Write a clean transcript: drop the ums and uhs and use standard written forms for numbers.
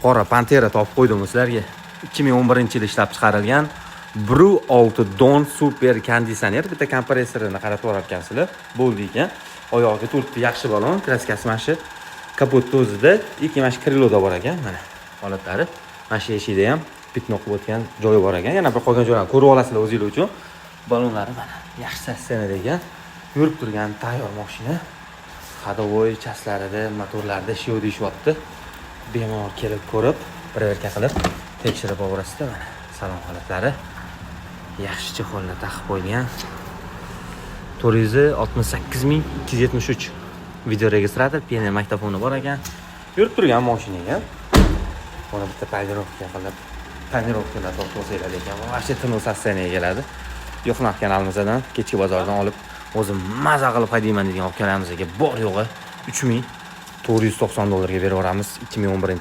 qora Pantera topib qo'ydim sizlarga. 2011-yil ishlab chiqarilgan Brew 6 Don super konditsioner. Bitta kompressorini qaratib o'rarkansizlar. Bo'ldi ekan. Oyog'iga turibdi, yaxshi balon, kraskasi mana shu kapot o'zida, ikki mana shu kriloda bor ekan, mana holatlari. Mana shu eshikda ham bitnoq qilib o'tgan joyi bor ekan. Yana bir qolgan joylarni ko'rib olasizlar o'zingiz uchun. Balonlari mana yaxshi sassanar ekan. Yurib turgan tayyor mashina. Hadovoy chaslarida, motorlarida ish deyishyapti. Bemalol kelib ko'rib, birga qilib tekshirib oborasizlar mana. Salon holatlari yaxshi chexollar taqib qo'yilgan. 468.273 video registrator, piano magnitofoni bor ekan. Yurib turgan mashina ekan. Buni bitta panirovkalar to'g'ri ekan. Vaqti tinov sassaniga keladi. Yo'qnaq kanalimizdan kechki bozordan olib o'zim maza qilib haydayman degan olib kelamizga bor yo'g'i $3.490 ga berib yuboramiz 2011